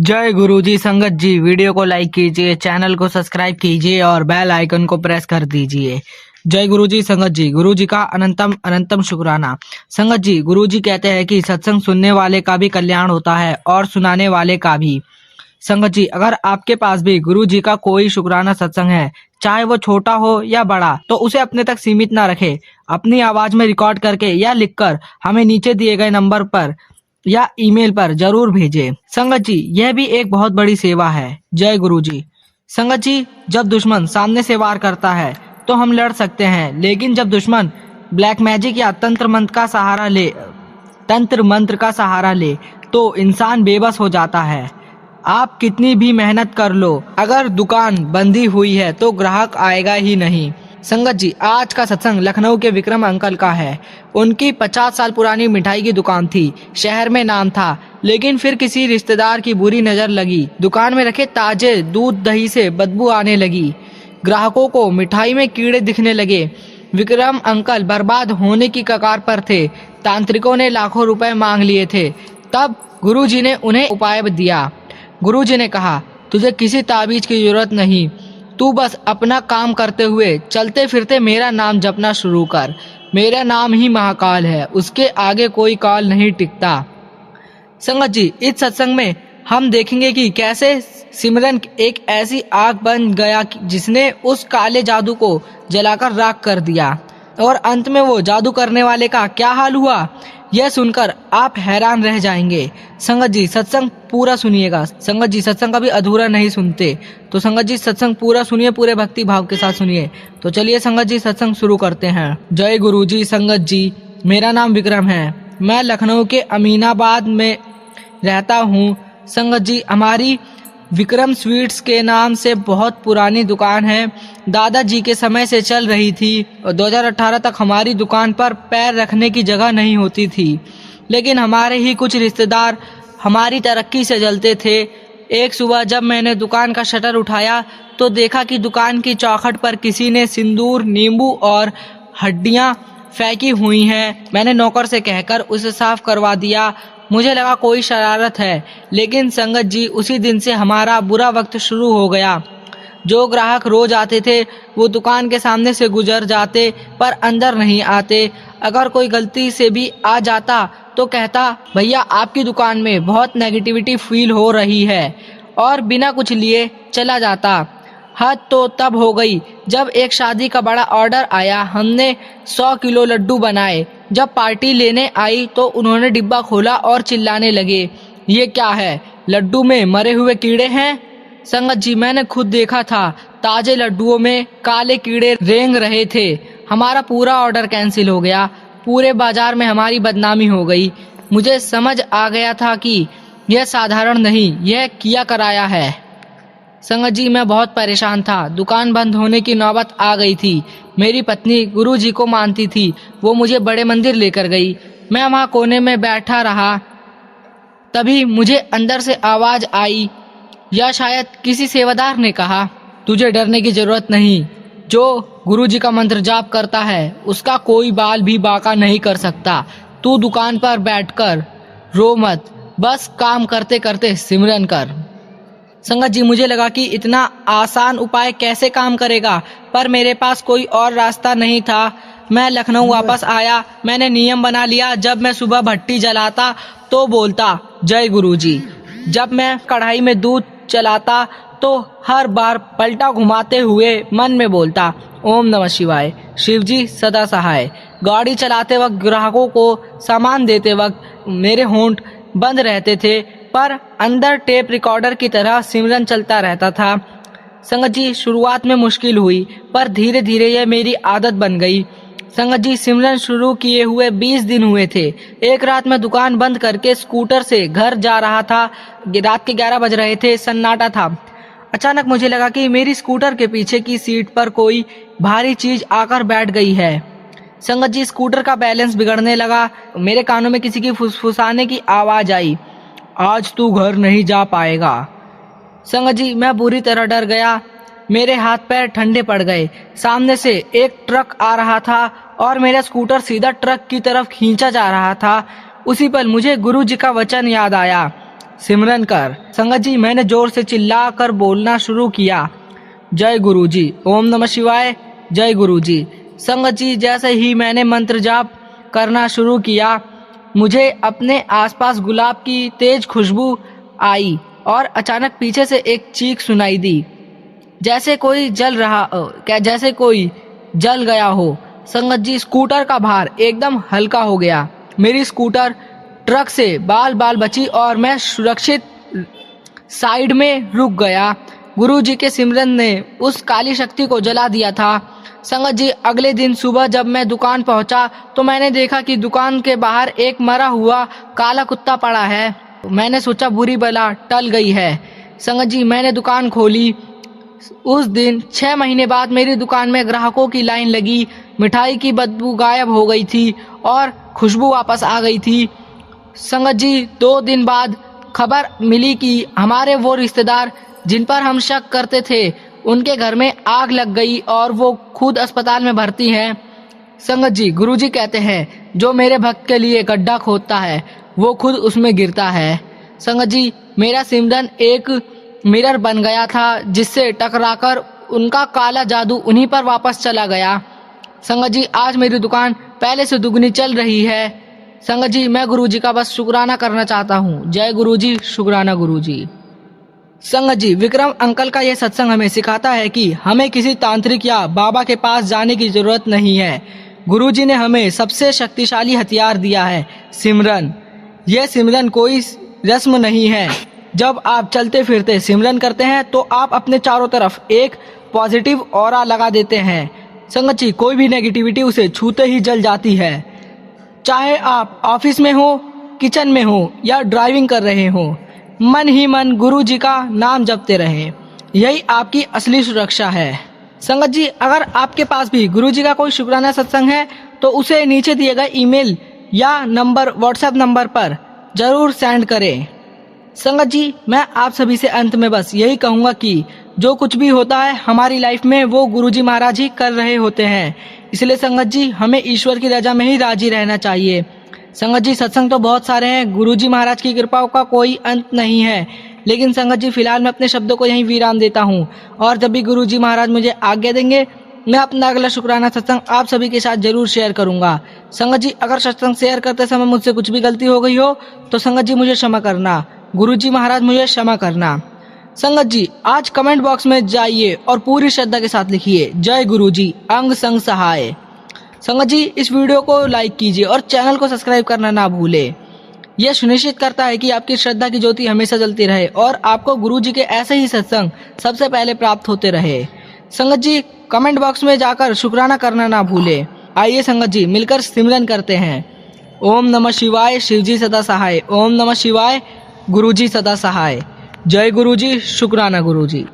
जय गुरुजी संगत जी। वीडियो को लाइक कीजिए, चैनल को सब्सक्राइब कीजिए और बेल आइकन को प्रेस कर दीजिए। जय गुरुजी संगत जी। गुरुजी का अनंतम अनंतम शुक्राना। संगत जी, गुरुजी कहते हैं कि सत्संग सुनने वाले का भी कल्याण होता है और सुनाने वाले का भी। संगत जी, अगर आपके पास भी गुरुजी का कोई शुक्राना सत्संग है, चाहे वो छोटा हो या बड़ा, तो उसे अपने तक सीमित ना रखे। अपनी आवाज में रिकॉर्ड करके या लिखकर हमें नीचे दिए गए नंबर पर या ईमेल पर जरूर भेजें। संगत जी, यह भी एक बहुत बड़ी सेवा है। जय गुरु जी। संगत जी, जब दुश्मन सामने से वार करता है तो हम लड़ सकते हैं, लेकिन जब दुश्मन ब्लैक मैजिक या तंत्र मंत्र का सहारा ले तो इंसान बेबस हो जाता है। आप कितनी भी मेहनत कर लो, अगर दुकान बंदी हुई है तो ग्राहक आएगा ही नहीं। संगत जी, आज का सत्संग लखनऊ के विक्रम अंकल का है। उनकी 50 साल पुरानी मिठाई की दुकान थी, शहर में नाम था, लेकिन फिर किसी रिश्तेदार की बुरी नजर लगी। दुकान में रखे ताजे दूध दही से बदबू आने लगी। ग्राहकों को मिठाई में कीड़े दिखने लगे। विक्रम अंकल बर्बाद होने की कगार पर थे। तांत्रिकों ने लाखों रुपए मांग लिए थे। तब गुरुजी ने उन्हें उपाय दिया। गुरुजी ने कहा, तुझे किसी ताबीज की जरूरत नहीं, तू बस अपना काम करते हुए चलते फिरते मेरा नाम जपना शुरू कर। मेरा नाम ही महाकाल है, उसके आगे कोई काल नहीं टिकता। संगत जी, इस सत्संग में हम देखेंगे कि कैसे सिमरन एक ऐसी आग बन गया जिसने उस काले जादू को जलाकर राख कर दिया, और अंत में वो जादू करने वाले का क्या हाल हुआ, यह सुनकर आप हैरान रह जाएंगे। संगत जी, सत्संग पूरा सुनिएगा। संगत जी, सत्संग कभी अधूरा नहीं सुनते, तो संगत जी सत्संग पूरा सुनिए, पूरे भक्ति भाव के साथ सुनिए। तो चलिए संगत जी, सत्संग शुरू करते हैं। जय गुरु जी। संगत जी, मेरा नाम विक्रम है, मैं लखनऊ के अमीनाबाद में रहता हूँ। संगत जी, हमारी विक्रम स्वीट्स के नाम से बहुत पुरानी दुकान है, दादाजी के समय से चल रही थी और 2018 तक हमारी दुकान पर पैर रखने की जगह नहीं होती थी, लेकिन हमारे ही कुछ रिश्तेदार हमारी तरक्की से जलते थे। एक सुबह जब मैंने दुकान का शटर उठाया तो देखा कि दुकान की चौखट पर किसी ने सिंदूर, नींबू और हड्डियां फेंकी हुई हैं। मैंने नौकर से कहकर उसे साफ करवा दिया। मुझे लगा कोई शरारत है, लेकिन संगत जी, उसी दिन से हमारा बुरा वक्त शुरू हो गया। जो ग्राहक रोज आते थे वो दुकान के सामने से गुजर जाते पर अंदर नहीं आते। अगर कोई गलती से भी आ जाता तो कहता, भैया आपकी दुकान में बहुत नेगेटिविटी फील हो रही है, और बिना कुछ लिए चला जाता। हद तो तब हो गई जब एक शादी का बड़ा ऑर्डर आया। हमने 100 किलो लड्डू बनाए। जब पार्टी लेने आई तो उन्होंने डिब्बा खोला और चिल्लाने लगे, ये क्या है, लड्डू में मरे हुए कीड़े हैं। संगत जी, मैंने खुद देखा था, ताजे लड्डुओं में काले कीड़े रेंग रहे थे। हमारा पूरा ऑर्डर कैंसिल हो गया। पूरे बाजार में हमारी बदनामी हो गई। मुझे समझ आ गया था कि यह साधारण नहीं, यह किया कराया है। संगत जी, मैं बहुत परेशान था। दुकान बंद होने की नौबत आ गई थी। मेरी पत्नी गुरुजी को मानती थी, वो मुझे बड़े मंदिर लेकर गई। मैं वहाँ कोने में बैठा रहा। तभी मुझे अंदर से आवाज आई, या शायद किसी सेवादार ने कहा, तुझे डरने की जरूरत नहीं, जो गुरुजी का मंत्र जाप करता है उसका कोई बाल भी बांका नहीं कर सकता। तू दुकान पर बैठकर रो मत, बस काम करते करते सिमरन कर। संगत जी, मुझे लगा कि इतना आसान उपाय कैसे काम करेगा, पर मेरे पास कोई और रास्ता नहीं था। मैं लखनऊ वापस आया। मैंने नियम बना लिया, जब मैं सुबह भट्टी जलाता तो बोलता, जय गुरुजी। जब मैं कढ़ाई में दूध चलाता तो हर बार पलटा घुमाते हुए मन में बोलता, ओम नमः शिवाय, शिवजी सदा सहाय। गाड़ी चलाते वक्त, ग्राहकों को सामान देते वक्त मेरे होंठ बंद रहते थे, पर अंदर टेप रिकॉर्डर की तरह सिमरन चलता रहता था। संगत जी, शुरुआत में मुश्किल हुई, पर धीरे धीरे यह मेरी आदत बन गई। संगत जी, सिमरन शुरू किए हुए 20 दिन हुए थे। एक रात मैं दुकान बंद करके स्कूटर से घर जा रहा था। रात के 11 बज रहे थे, सन्नाटा था। अचानक मुझे लगा कि मेरी स्कूटर के पीछे की सीट पर कोई भारी चीज आकर बैठ गई है। संगत जी, स्कूटर का बैलेंस बिगड़ने लगा। मेरे कानों में किसी की फुसफुसाने की आवाज आई, आज तू घर नहीं जा पाएगा। संगत जी, मैं बुरी तरह डर गया। मेरे हाथ पैर ठंडे पड़ गए। सामने से एक ट्रक आ रहा था और मेरा स्कूटर सीधा ट्रक की तरफ खींचा जा रहा था। उसी पल मुझे गुरुजी का वचन याद आया, सिमरन कर। संगत जी, मैंने जोर से चिल्ला कर बोलना शुरू किया, जय गुरुजी, ओम नमः शिवाय, जय गुरुजी। संगत जी, जैसे ही मैंने मंत्र जाप करना शुरू किया, मुझे अपने आसपास गुलाब की तेज खुशबू आई और अचानक पीछे से एक चीख सुनाई दी, जैसे कोई जल गया हो। संगत जी, स्कूटर का भार एकदम हल्का हो गया। मेरी स्कूटर ट्रक से बाल बाल बची और मैं सुरक्षित साइड में रुक गया। गुरुजी के सिमरन ने उस काली शक्ति को जला दिया था। संगत जी, अगले दिन सुबह जब मैं दुकान पहुंचा तो मैंने देखा कि दुकान के बाहर एक मरा हुआ काला कुत्ता पड़ा है। मैंने सोचा बुरी बला टल गई है। संगत जी, मैंने दुकान खोली। उस दिन 6 महीने बाद मेरी दुकान में ग्राहकों की लाइन लगी। मिठाई की बदबू गायब हो गई थी और खुशबू वापस आ गई थी। संगत जी, 2 दिन बाद खबर मिली कि हमारे वो रिश्तेदार जिन पर हम शक करते थे, उनके घर में आग लग गई और वो खुद अस्पताल में भर्ती हैं। संगत जी, गुरुजी कहते हैं, जो मेरे भक्त के लिए गड्ढा खोदता है वो खुद उसमें गिरता है। संगत जी, मेरा सिमरन एक मिरर बन गया था जिससे टकराकर उनका काला जादू उन्हीं पर वापस चला गया। संगत जी, आज मेरी दुकान पहले से दुगनी चल रही है। संगत जी, मैं गुरुजी का बस शुक्राना करना चाहता हूँ। जय गुरुजी, शुक्राना गुरुजी। संगत जी, विक्रम अंकल का यह सत्संग हमें सिखाता है कि हमें किसी तांत्रिक या बाबा के पास जाने की जरूरत नहीं है। गुरुजी ने हमें सबसे शक्तिशाली हथियार दिया है, सिमरन। यह सिमरन कोई रस्म नहीं है। जब आप चलते फिरते सिमरन करते हैं तो आप अपने चारों तरफ एक पॉजिटिव ऑरा लगा देते हैं। संगत जी, कोई भी नेगेटिविटी उसे छूते ही जल जाती है। चाहे आप ऑफिस में हो, किचन में हो या ड्राइविंग कर रहे हो, मन ही मन गुरु जी का नाम जपते रहें। यही आपकी असली सुरक्षा है। संगत जी, अगर आपके पास भी गुरु जी का कोई शुक्राना सत्संग है तो उसे नीचे दिए गए ईमेल या व्हाट्सएप नंबर पर जरूर सेंड करें। संगत जी, मैं आप सभी से अंत में बस यही कहूँगा कि जो कुछ भी होता है हमारी लाइफ में वो गुरुजी महाराज ही कर रहे होते हैं। इसलिए संगत जी, हमें ईश्वर की रजा में ही राजी रहना चाहिए। संगत जी, सत्संग तो बहुत सारे हैं, गुरुजी महाराज की कृपाओं का कोई अंत नहीं है। लेकिन संगत जी, फिलहाल मैं अपने शब्दों को यहीं विराम देता हूँ और जब भी गुरुजी महाराज मुझे आज्ञा देंगे मैं अपना अगला शुक्राना सत्संग आप सभी के साथ जरूर शेयर करूंगा। संगत जी, अगर सत्संग शेयर करते समय मुझसे कुछ भी गलती हो गई हो तो संगत जी मुझे क्षमा करना। गुरुजी महाराज मुझे क्षमा करना। संगत जी, आज कमेंट बॉक्स में जाइए और पूरी श्रद्धा के साथ लिखिए, जय गुरुजी, अंग संग सहाय। संगत जी, इस वीडियो को लाइक कीजिए और चैनल को सब्सक्राइब करना ना भूलें। यह सुनिश्चित करता है कि आपकी श्रद्धा की ज्योति हमेशा जलती रहे और आपको गुरुजी के ऐसे ही सत्संग सबसे पहले प्राप्त होते रहे। संगत जी, कमेंट बॉक्स में जाकर शुक्राना करना ना भूलें। आइए संगत जी, मिलकर सिमरन करते हैं। ओम नमः शिवाय, शिवजी सदा सहाय। ओम नमः शिवाय, गुरुजी सदा सहाय। जय गुरुजी, शुक्राना गुरुजी।